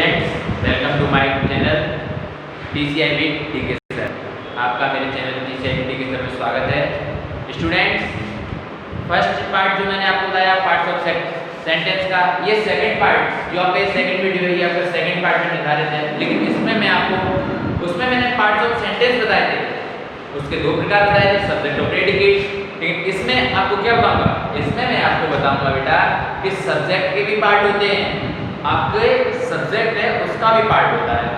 Students, welcome to my channel TCIB TK sir. आपका मेरे channel TCIB TK sir में स्वागत है। स्टूडेंट्स, फर्स्ट पार्ट जो मैंने आपको बताया पार्ट्स ऑफ सेंटेंस का, ये सेकंड पार्ट जो आपका सेकंड वीडियो है, ये आपका सेकंड पार्ट में निर्धारित है। लेकिन इसमें मैं आपको उसमें मैंने पार्ट्स ऑफ सेंटेंस बताए थे, उसके दो प्रकार बताए थे, सब्जेक्ट और प्रेडिकेट। लेकिन इसमें आपको क्या बताऊंगा, इसमें मैं आपको बताऊंगा बेटा कि सब्जेक्ट के भी पार्ट होते हैं, आपके सब्जेक्ट है उसका भी पार्ट होता है।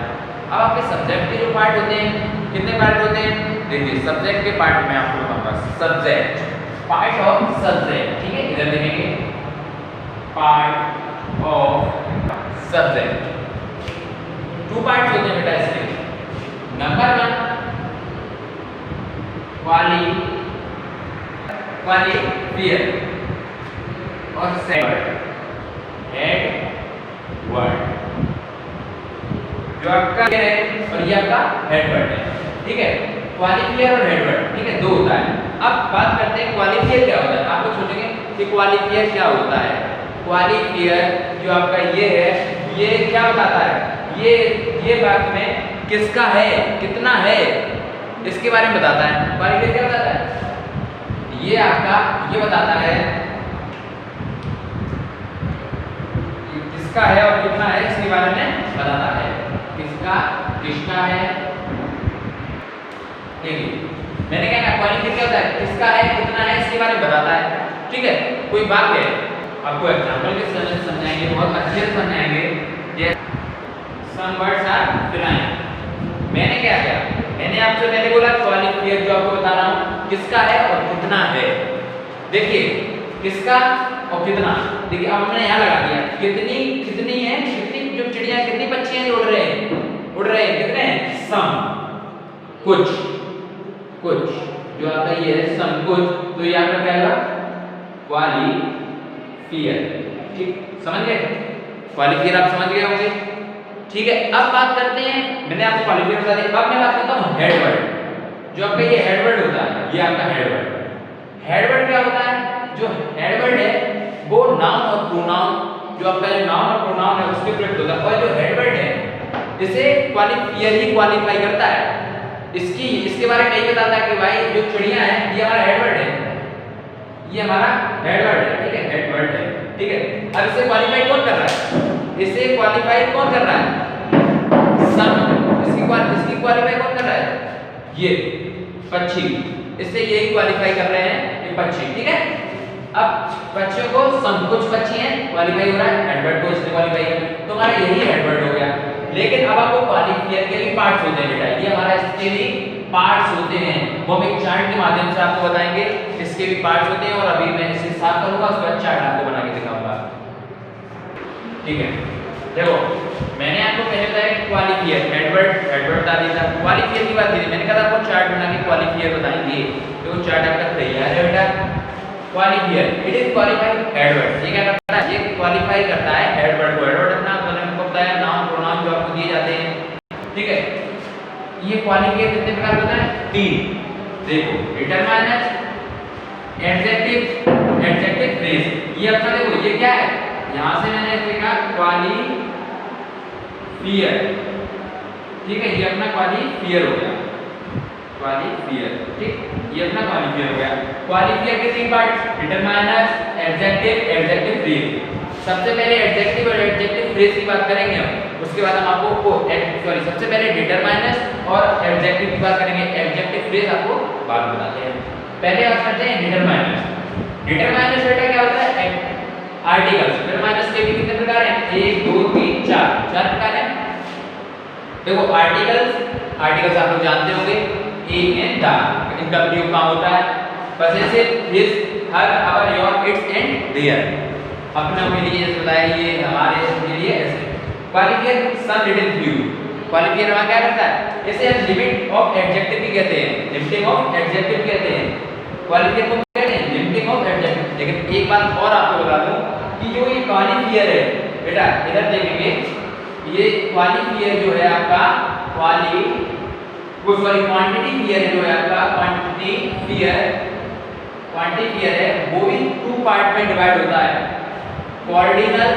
अब आपके सब्जेक्ट के जो पार्ट होते हैं, कितने पार्ट होते हैं देखिए। सब्जेक्ट के पार्ट में आपको बताऊंगा, सब्जेक्ट पार्ट ऑफ सब्जेक्ट, ठीक है। इधर देखेंगे part of subject, two part होते हैं बेटा इसके। नंबर 1 क्वालिफायर और सेकंड हेड वर्ड, जो आपका है और ये आपका हेड वर्ड है, ठीक है। क्वालिफायर और हेड वर्ड, ठीक है, दो होता है। अब बात करते हैं क्वालिफायर क्या होता है। आप लोग सोचेंगे कि क्वालिफायर क्या होता है। क्वालिफायर जो आपका ये है, ये क्या बताता है, ये बात में किसका है, कितना है, इसके बारे में बताता है। क्वालिफायर क्या बताता है, ये आपका ये बताता है किसका है और कितना है, इसके बारे में बताता है। किसका है, देखिए मैंने क्या कहा, क्वालिफायर क्या होता है, किसका है, कितना है, इसके बारे में बताता है, ठीक है। कोई बात है, आपको एग्जांपल के साथ समझाएंगे, बहुत अच्छे से समझाएंगे। जैसे सम वर्ड्स आर डिफाइंड, मैंने क्या किया, मैंने आपसे पहले बोला क्वालिफायर जो आपको बता रहा हूं किसका है और कितना है। देखिए किसका और कितना, देखिए अब हमने यहां लगा दिया कितनी है, कितनी जो चिड़िया, कितनी पक्षियां उड़ रहे हैं, कितने हैं, सम, कुछ जो आता ये है सम कुछ, तो ये आपका क्या होगा, क्वालिफायर, ठीक, समझ गए। क्वालिफायर आप समझ गए होंगे, ठीक है। अब बात करते हैं, मैंने आपको क्वालिफायर बता दिया, अब मैं बात करता हूं हेड वर्ड। जो आपका ये हेड वर्ड होता है, ये आपका हेड वर्ड। हेड वर्ड क्या होता है, जो हेड वर्ड है वो नाउन और प्रोनाउन, जो आपका जो नाउन और प्रोनाउन है उसके प्रयुक्त होता है। और जो हेड वर्ड है इसे क्वालिफायर ही क्वालिफाई करता है। इसके बारे में यही बताता है कि भाई जो चिड़िया है ये हमारा हेड वर्ड है, ये हमारा हेड वर्ड है, ठीक है, हेड वर्ड है, ठीक है। अब इसे क्वालिफाई कौन कर रहा है, इसे क्वालिफाई कौन कर रहा है, सम। इसकी क्वालिफाई कौन कर रहा है, ये पक्षी, इससे यही क्वालिफाई कर रहे हैं, ये पक्षी, ठीक है। अब पक्षियों को सम, कुछ पक्षी हैं, क्वालिफाई हो रहा है, हेड वर्ड को इसने क्वालिफाई किया, तो हमारा यही हेड वर्ड हो गया। लेकिन अब आपको क्वालिफायर के भी पार्ट्स होते हैं बेटा, ये हमारा इसके भी पार्ट्स होते हैं, वो हम एक चार्ट के माध्यम से आपको बताएंगे, इसके भी पार्ट्स होते हैं। और अभी मैं इसे साफ करूंगा, उसके बाद चार्ट आपको बना के दिखाऊंगा, ठीक है। देखो मैंने आपको पहले बताया कि क्वालिफायर हेड वर्ड बता दिया था, क्वालिफायर की बात की थी, मैंने कहा था आपको चार्ट बना के क्वालिफायर बताएंगे, तो चार्ट आपका तैयार है बेटा। Qualifier it is qualified head word, ये क्या करता है, ये क्वालिफाई करता है हेड वर्ड को। हेड वर्ड अपना मैंने आपको बताया नाउन प्रोनाउन जो आपको दिए जाते हैं, ठीक है। ये क्वालिफायर कितने प्रकार होता है, 3। देखो डिटरमाइनर, एडजेक्टिव फ्रेज, ये अपना देखो ये क्या है, यहां से मैंने लिखा क्वालिफायर, ठीक है, ये अपना क्वालिफायर हो गया, क्वालिफायर, ठीक, ये अपना क्वालिफायर हो गया। क्वालिफायर के 3 पार्ट, डिटरमाइनर, एडजेक्टिव फ्रेज। सबसे पहले एडजेक्टिव और एडजेक्टिव फ्रेज की बात करेंगे हम, उसके बाद हम आपको सबसे पहले डिटरमाइनर और एडजेक्टिव की बात करेंगे, एडजेक्टिव फ्रेज आपको बाद में बताते हैं। पहले बात करते हैं डिटरमाइनर। डिटरमाइनर बेटा क्या होता है, आर्टिकल्स। डिटरमाइनर्स के भी कितने प्रकार हैं, 1 2 3 4 प्रकार हैं। देखो आर्टिकल्स आप लोग जानते होंगे, एक एंड द, इनका प्रयोग कहां होता है, possessive, his, her, our, your, its and their, अपने के लिए बताया, ये हमारे के लिए ऐसे। Qualifier some little few, qualifier हमारा क्या करता है, इसे हम लिमिट ऑफ एडजेक्टिव भी कहते हैं, लिमिटिंग ऑफ एडजेक्टिव कहते हैं, क्वालिफायर को कहते हैं लिमिटिंग ऑफ एडजेक्टिव। लेकिन एक बात और आपको बता दूं कि जो ये क्वालिफायर है बेटा, इधर देखेंगे, ये क्वालिफायर जो है आपका क्वांटिफायर जो है आपका क्वांटिफायर है, वो भी 2 पार्ट में डिवाइड होता है। कॉर्डिनल,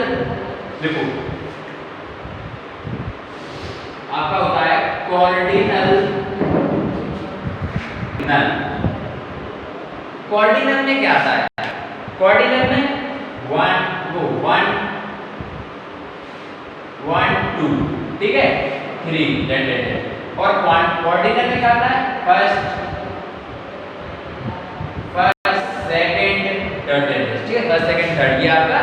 देखो आपका होता है कॉर्डिनल नल। कॉर्डिनल में क्या आता है? कॉर्डिनल में 1 2 ठीक है 3 और कॉर्डिनल में क्या आता है? फर्स्ट सेकंड थर्ड ठीक है, फर्स्ट सेकंड थर्ड। ये आपका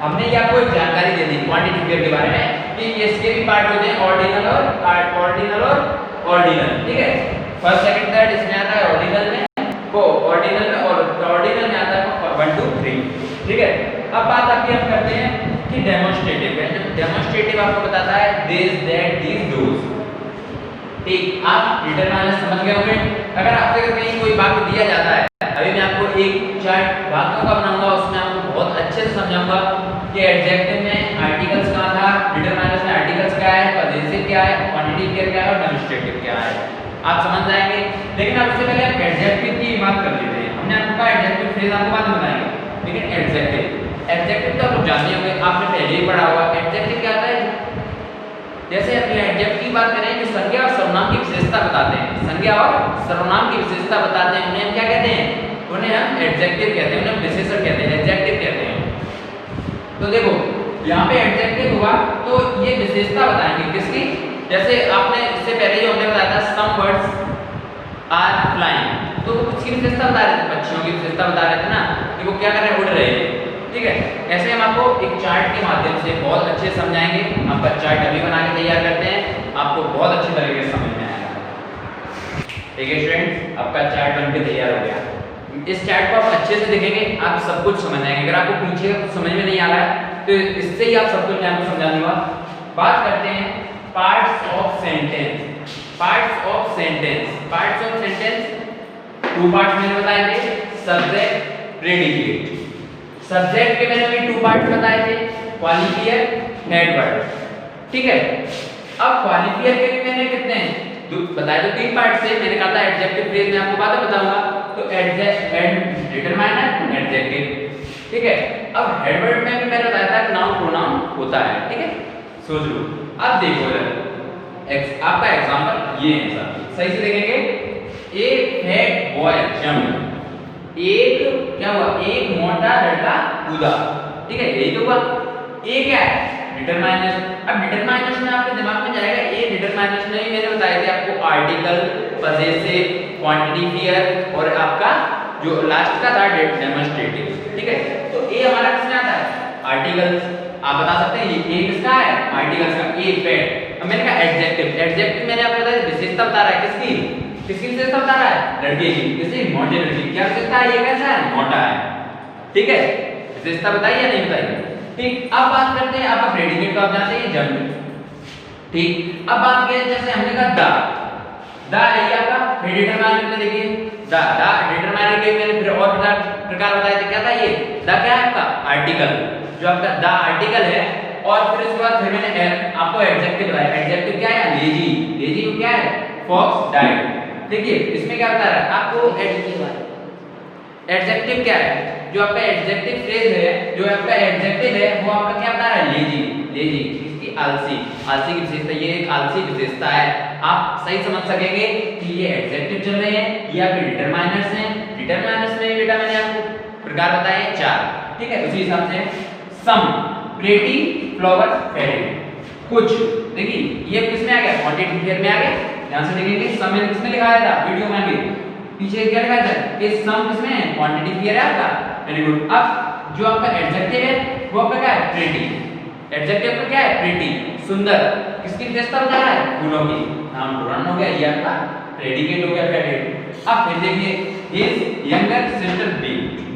हमने ये आपको एक जानकारी दे दी क्वांटिटी फिगर के बारे में कि इसके भी पार्ट होते हैं ऑर्डिनल और ऑर्डिनल ठीक है। फर्स्ट सेकंड थर्ड इसमें आता है ऑर्डिनल में और ऑर्डिनल में आता है 1 2 3 ठीक है। अब बात आपकी हम करते हैं कि डेमोंस्ट्रेटिव है। डेमोंस्ट्रेटिव आपको बताता है दिस दैट दीस दोस ठीक। आप डिटरमाइनर समझ गए होंगे। अगर आपसे कहीं कोई वाक्य दिया जाता है, अभी मैं आपको एक चार्ट वाक्यों का बनाऊंगा, उसमें आपको बहुत अच्छे से समझाऊंगा कि एडजेक्टिव में आर्टिकल्स कहां था, डिटरमाइनर्स में आर्टिकल्स क्या है, पजेसिव क्या है, क्वांटिटी फिगर क्या है और डेमोंस्ट्रेटिव क्या है, आप समझ जाएंगे। लेकिन अब उससे पहले हम एडजेक्टिव की बात कर लेते हैं। हमने आपको कहा एडजेक्टिव फ्रेज आपको बाद में बताएंगे, लेकिन एडजेक्टिव तो आप लोग जानते होंगे, आपने पहले ही पढ़ा होगा। एडजेक्टिव क्या होता है? जैसे अपने एडजेक्टिव की बात करें जो संज्ञा और सर्वनाम की विशेषता बताते हैं, संज्ञा और सर्वनाम की विशेषता बताते हैं, उन्हें हम क्या कहते हैं? उन्हें हम एडजेक्टिव कहते हैं, उन्हें विशेषण कहते हैं, एडजेक्टिव कहते हैं। तो देखो यहाँ पे एडजेक्टिव हुआ तो ये विशेषता बताएंगे किसकी? जैसे आपने इससे पहले जो हमने बताया था सम बर्ड्स आर फ्लाइंग, तो वो किसकी विशेषता बता रहे थे? पक्षियों की विशेषता बता रहे थे ना कि वो क्या कर रहे हैं? उड़ रहे हैं ठीक है। ऐसे हम आपको एक चार्ट के माध्यम से बहुत अच्छे समझाएंगे। आपका चार्ट अभी बना के तैयार करते हैं, आपको बहुत अच्छे तरीके से समझ में आएगा। ठीक है स्टूडेंट्स, आपका चार्ट बनके तैयार हो गया। इस चार्ट को आप अच्छे से देखेंगे, आप सब कुछ समझ जाएंगे। अगर आपको पीछे कुछ समझ में नहीं आ रहा है तो इससे ही आप सब कुछ मैं आपको समझा दूंगा। बात करते हैं parts of sentence. Parts of sentence two parts मैंने बताए थे, सब्जेक्ट प्रेडिकेट। सब्जेक्ट के मैंने भी 2 पार्ट्स बताए थे, क्वालिफायर एडवर्ब ठीक है। अब क्वालिफायर के भी मैंने कितने बताए तो 3 पार्ट से। मैंने कहा था एडजेक्टिव फ्रेज में आपको बाद में बताऊंगा, तो एडजेक्ट डिटरमाइनर एडजेक्टिव ठीक है। अब एडवर्ब में भी मैंने बताया था नाउन प्रोनाउन होता है ठीक है, सोच लो। अब देखो आपका एग्जांपल ये है सर, सही से देखेंगे। ए फैट बॉय जंप, एक क्या हुआ? एक मोटा लड़का कूदा ठीक है, यही तो हुआ। ए क्या है? डिटरमाइनर। अब डिटरमाइनर्स में आपके दिमाग में जाएगा ए डिटरमाइनर्स में ही मैंने बताए थे आपको आर्टिकल, पजेसिव, क्वांटिटी फिगर और आपका जो लास्ट का था डेमोंस्ट्रेटिव ठीक है। तो ए हमारा किसमें आता है? आर्टिकल्स। आप बता सकते हैं ये ए किसका है? आर्टिकल्स का। ए फैट। अब मैंने कहा एडजेक्टिव। एडजेक्टिव मैंने आपको बताया विशेषता बता रहा है किसकी विशेषता बता रहा है? लड़के की। किसी मोटे लड़की क्या विशेषता है? ये कैसा है? मोटा है ठीक है। विशेषता बताइए या नहीं बताइए? ठीक। अब बात करते हैं आपका प्रेडिकेट को, आप जानते हैं जंप ठीक। अब बात करें जैसे हमने कहा द है ये आपका डिटरमाइनर में देखिए द डिटरमाइनर के मैंने फिर और प्रकार बताए थे। क्या था ये? द क्या है आपका? आर्टिकल, जो आपका द आर्टिकल है। और फिर उसके बाद फिर मैंने आपको एडजेक्टिव बताया। एडजेक्टिव क्या है? लेजी। लेजी क्या है? Fox died. देखिए इसमें क्या बता रहा है आपको? एडजेक्टिव क्या है? जो आपका एडजेक्टिव फ्रेज है, जो आपका एडजेक्टिव है वो आपका क्या बता रहा है? लेजी। लेजी इसकी आलसी, आलसी की विशेषता, ये एक आलसी विशेषता है। आप सही समझ सकेंगे कि ये एडजेक्टिव चल रहे हैं, ये आपके डिटरमाइनर्स हैं। डिटरमाइनर्स में बेटा मैंने आपको प्रकार बताए 4 ठीक है। उसी हिसाब से सम, प्रेटी, फ्लावर, फेरी, कुछ। देखिए ये किसमें आ गया? क्वांटिटी फिगर में आ गया। ध्यान से देखेंगे सम मैंने किसमें लिखाया था? वीडियो में आगे पीछे क्या लिखा था कि सम किसमें है? क्वांटिटी फिगर है आपका। Very good. अब जो आपका एडजेक्टिव है वो आपका क्या है? प्रीटी। एडजेक्टिव का क्या है? प्रीटी, सुंदर। किसकी विशेषता बता रहा है? फूलों की। नाम प्रोनाउन हो गया, ये आपका प्रेडिकेट हो गया। प्रेडिकेट। अब फिर देखिए हिज यंगर सिस्टर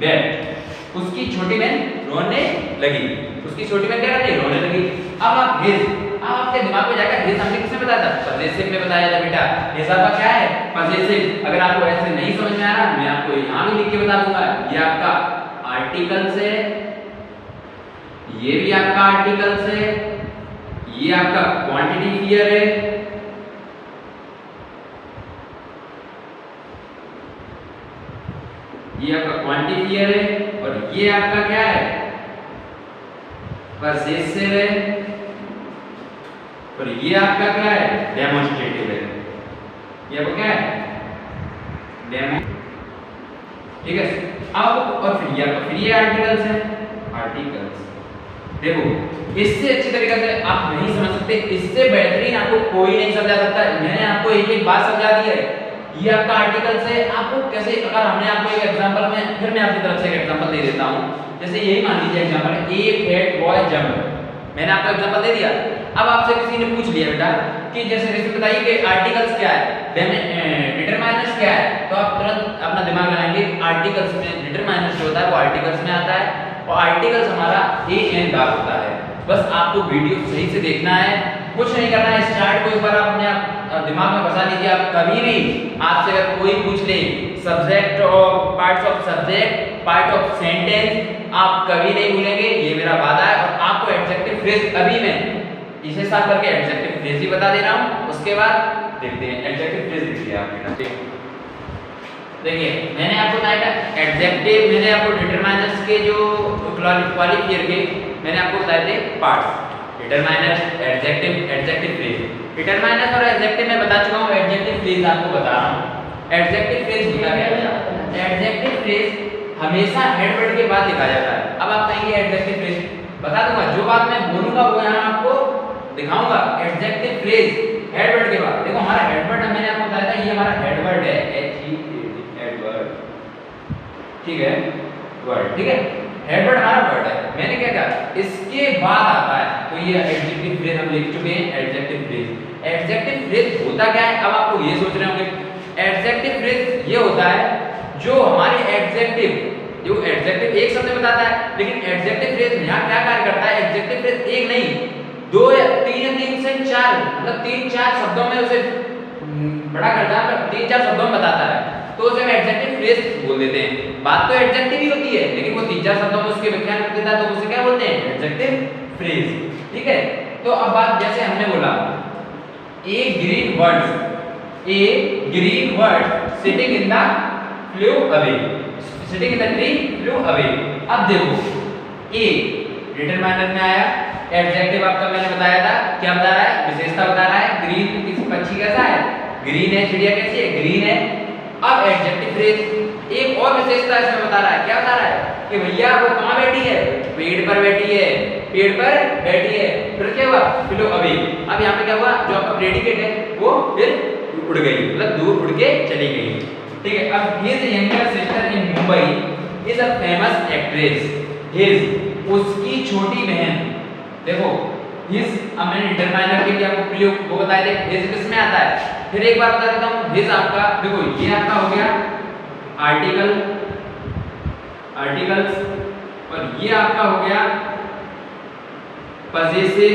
वेप्ट, उसकी छोटी बहन रोने लगी। उसकी छोटी बहन क्या करती है? रोने लगी। अब आप हिज, आपके दिमाग में जाएगा हिज हमने किसमें बताया था? पजेसिव में बताया था बेटा। हिज आपका क्या है? पजेसिव। अगर आपको ऐसे नहीं समझ में आ रहा मैं आपको यहाँ भी लिख के बता दूंगा। ये आपका आर्टिकल्स है, ये भी आपका आर्टिकल्स है, ये आपका क्वांटिटी फिगर है, ये आपका क्वांटिटी फिगर है और ये आपका क्या है? पजेसिव है। और ये आपका क्या है, डेमोन्स्ट्रेटिव है। ये आपको क्या है, डेमो, ठीक है। अब और फिर ये आर्टिकल्स है, आर्टिकल्स। देखो इससे अच्छी तरीके से आप नहीं समझ सकते, इससे बेहतरीन आपको कोई नहीं समझा सकता। मैंने आपको एक एक बात समझा दी है। ये आपका आर्टिकल्स है, आपको कैसे, अगर हमने आपको एक एग्जांपल में, फिर मैं आपकी तरफ से एक एग्जांपल दे देता हूं। जैसे यही मान लीजिए एग्जांपल है, ए फैट बॉय जंप। मैंने आपको एग्जांपल दे दिया। अब आपसे किसी ने पूछ लिया बेटा कि जैसे इसमें बताइए कि आर्टिकल्स क्या है, डिटरमाइनर्स क्या है, तो आप तुरंत अपना दिमाग लगाएंगे। आर्टिकल्स में डिटरमाइनर्स जो होता है वो आर्टिकल्स में आता है, और आर्टिकल्स हमारा ए एन दार होता है। बस आपको वीडियो सही से देखना है, कुछ नहीं करना है। इस चार्ट को एक बार अपने दिमाग में बसा लीजिए। आप कभी भी आपसे अगर कोई पूछ ले सब्जेक्ट और parts of subject, part of sentence, आप कभी नहीं भूलेंगे, ये मेरा वादा है। और आपको एडजेक्टिव फ्रेज अभी मैं इसे साफ करके एडजेक्टिव फ्रेज ही बता दे रहा हूं, उसके बाद देखते हैं एडजेक्टिव फ्रेज। देखिए आप, देखिए मैंने आपको बताया था एडजेक्टिव, मैंने आपको डिटरमाइनर्स के जो क्वालिफायर के मैंने आपको बताए थे parts, determiners, adjective, adjective phrase. Determiners और एडजेक्टिव मैं बता चुका हूं, एडजेक्टिव फ्रेज आपको बता रहा हूं। एडजेक्टिव फ्रेज होता क्या है, एडजेक्टिव फ्रेज हमेशा हेडवर्ड के बाद लिखा जाता है। अब आप कहेंगे एडजेक्टिव फ्रेज, बता दूंगा, जो बात मैं बोलूंगा वो यहां आपको दिखाऊंगा। एडजेक्टिव फ्रेज हेडवर्ड के बाद, देखो हमारा हेडवर्ड मैंने आपको बताया था, ये हमारा हेडवर्ड है, हेडवर्ड, ठीक है, वर्ड, ठीक है, हेडवर्ड हमारा वर्ड है। मैंने क्या कहा, इसके बाद आता है, तो ये एडजेक्टिव फ्रेज हम लिख चुके हैं, एडजेक्टिव फ्रेज। एडजेक्टिव फ्रेज होता क्या है, अब आपको ये सोच रहे होंगे। एडजेक्टिव फ्रेज ये होता है जो हमारे एडजेक्टिव, जो एडजेक्टिव एक शब्द में बताता है, लेकिन एडजेक्टिव फ्रेज यहाँ क्या कार्य करता है, एडजेक्टिव फ्रेज एक नहीं, दो या तीन से चार, मतलब 3-4 शब्दों में उसे बड़ा करता है, मतलब 3-4 शब्दों में बताता है, तो उसे हम एडजेक्टिव फ्रेज बोल देते हैं। बात तो एडजेक्टिव ही होती है, लेकिन वो 3-4 शब्दों में उसके व्याख्यान कर देता है, तो उसे क्या बोलते हैं, एडजेक्टिव फ्रेज, ठीक है। तो अब बात जैसे हमने बोला, a green bird sitting in the flew away, sitting in the tree flew away. अब देखो ए डिटरमाइनर में आया, एडजेक्टिव आपका मैंने बताया था, क्या बता रहा है, विशेषता बता रहा है। ग्रीन किसी पक्षी कैसा है, ग्रीन है, चिड़िया कैसी है, ग्रीन है। अब एडजेक्टिव फ्रेज एक और विशेषता इसमें बता रहा है, क्या बता रहा है कि भैया वो कहां बैठी है, पेड़ पर बैठी है, पेड़ पर बैठी है। फिर क्या हुआ, फ्लो अवे। अब यहां पे क्या हुआ, जो आपका प्रेडिकेट है वो फिर उड़ गई, मतलब दूर उड़ के चली गई, ठीक है। अब his younger sister in Mumbai is a famous actress. His उसकी छोटी बहन, देखो हिज, अब मैंने डिटरमाइनर के लिए आपको प्रयोग वो बताए थे, हिज किसमें आता है, फिर एक बार बता देता हूं। हिज आपका देखो ये आपका हो गया आर्टिकल, आर्टिकल्स, और ये आपका हो गया पजेसिव,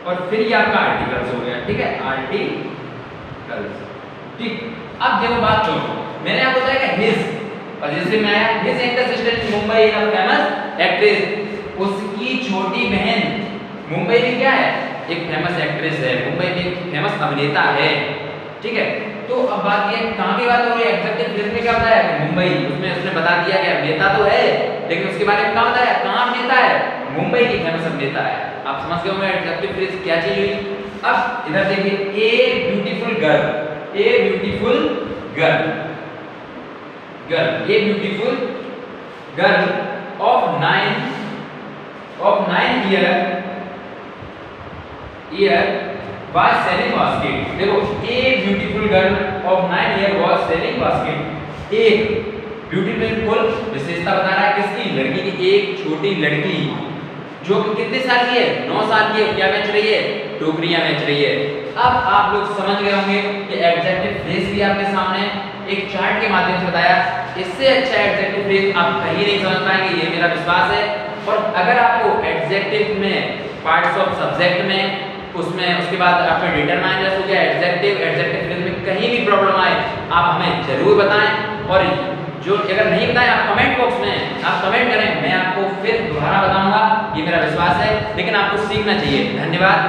और फिर ये आपका आर्टिकल्स हो गया, ठीक है, आर्टिकल्स, ठीक। अब देखो बात सुनो, मैंने आपको बताया कि हिज पजेसिव में आया, his younger sister in Mumbai is a famous actress. उसकी छोटी बहन मुंबई में क्या है, एक फेमस एक्ट्रेस है, मुंबई में एक फेमस अभिनेता है, ठीक है। तो अब बात ये कहां की बात हो रही है, एडजेक्टिव फ्रेज में क्या बताया कि मुंबई, उसमें उसने बता दिया कि अभिनेता तो है, लेकिन उसके बारे में क्या बताया, कहां अभिनेता है, मुंबई की फेमस अभिनेता है। आप समझ गए होंगे एडजेक्टिव फ्रेज क्या चीज हुई। अब इधर देखिए, a beautiful girl, a beautiful girl, girl, a beautiful girl of 9 year was selling basket। देखो a beautiful girl of 9 year was selling basket। एक ब्यूटीफुल विशेषता बता रहा है किसकी, लड़की की, एक छोटी लड़की जो कि कितने साल की है, 9 साल की है, क्या बेच रही है, टोकरियां बेच रही है। अब आप लोग समझ गए होंगे कि एडजेक्टिव फ्रेज भी आपके सामने एक चार्ट के माध्यम से बताया। इससे अच्छा एडजेक्टिव फ्रेज आप कहीं नहीं समझ पाएंगे, ये मेरा विश्वास है। और अगर आपको एडजेक्टिव में पार्ट्स ऑफ सब्जेक्ट में, उसमें उसके बाद आपका डिटरमाइनर्स हो गया, एडजेक्टिव, एडजेक्टिव फ्रेज में कहीं भी प्रॉब्लम आए आप हमें जरूर बताएं। और जो अगर नहीं बताएं आप कमेंट बॉक्स में आप कमेंट करें, मैं आपको फिर दोबारा बताऊंगा, ये मेरा विश्वास है। लेकिन आपको सीखना चाहिए। धन्यवाद।